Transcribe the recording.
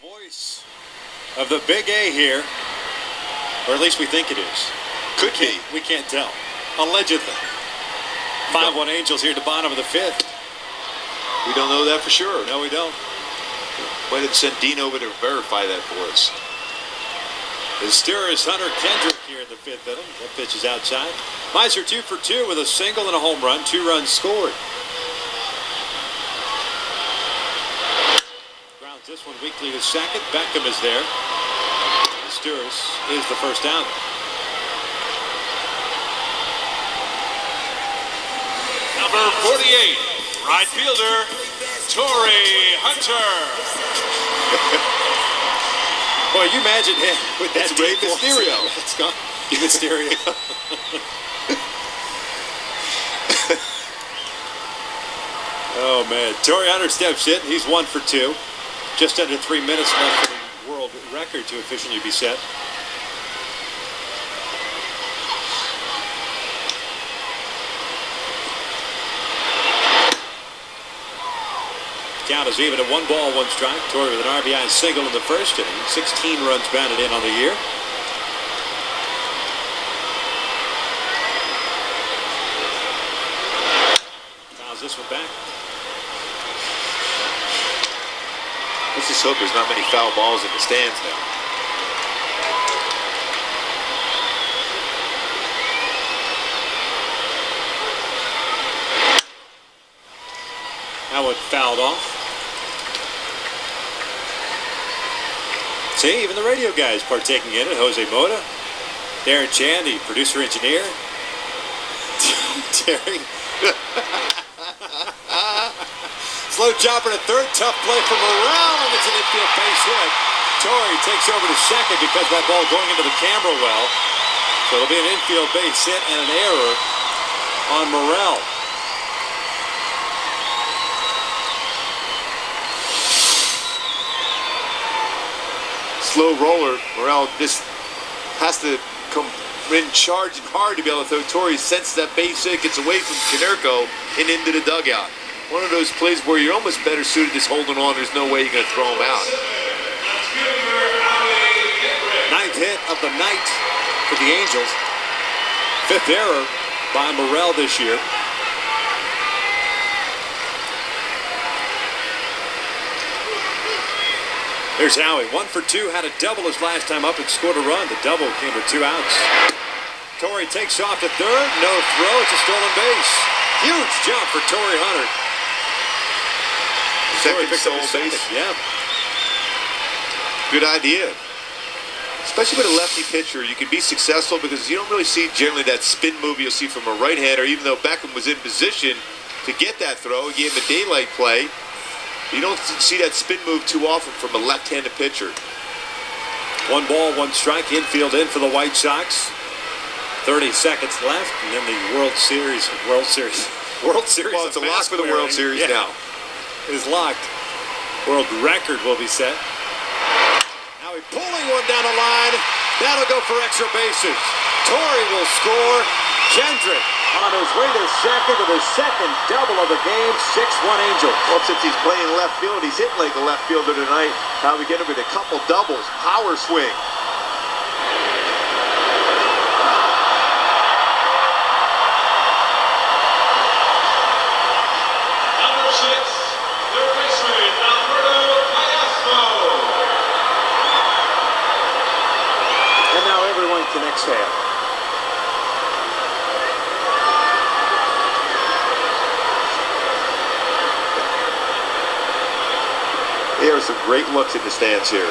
voice of the Big A here, or at least we think it is. Could be. We can't tell. Allegedly. 5-1 Angels here at the bottom of the fifth. We don't know that for sure. No, we don't. Might have sent Dean over to verify that for us. The Steers, Hunter Kendrick here in the fifth inning. That pitch is outside. Meiser 2 for 2 with a single and a home run. 2 runs scored. Grounds this one weakly to second. Beckham is there. The Steers is the first out. Number 48, right fielder, Torii Hunter. Boy, you imagine him with that Rey Mysterio. It's gone. Mysterio. Oh, man. Torii Hunter steps in. He's 1 for 2. Just under 3 minutes left for the world record to officially be set. Count is even at 1 ball, 1 strike. Torii with an RBI single in the first inning. 16 runs batted in on the year. Fouls this one back. Let's just hope there's not many foul balls in the stands now. That one fouled off. See, even the radio guys partaking in it. Jose Mota, Darren Chan, the producer-engineer. Terry. Slow chopper to third. Tough play for Morel, and it's an infield base hit. Torii takes over to second because that ball going into the camera well. So it'll be an infield base hit and an error on Morel. Slow roller. Morel just has to come in charging hard to be able to throw. Torii senses that base hit, gets away from Konerko and into the dugout. One of those plays where you're almost better suited just holding on. There's no way you're going to throw him out. 9th hit of the night for the Angels. 5th error by Morel this year. There's Howie, 1 for 2, had a double his last time up and scored a run. The double came with 2 outs. Torii takes off to third, no throw, it's a stolen base. Huge jump for Torii Hunter. Second stolen base. Yeah. Good idea. Especially with a lefty pitcher, you can be successful because you don't really see generally that spin move you'll see from a right-hander, even though Beckham was in position to get that throw. He gave him a daylight play. You don't see that spin move too often from a left-handed pitcher. 1 ball, 1 strike, infield in for the White Sox. 30 seconds left, and then the World Series. Well, it's a lock for the World Series now. Is locked. World record will be set. Now he's pulling one down the line. That'll go for extra bases. Torii will score. Kendrick on his way to second with his second double of the game. 6-1 Angels. Well, since he's playing left field, he's hitting like a left fielder tonight. How we get him with a couple doubles. Power swing. Number 6, third baseman, Alberto Callasco. And now everyone can exhale. There are some great looks in the stands here.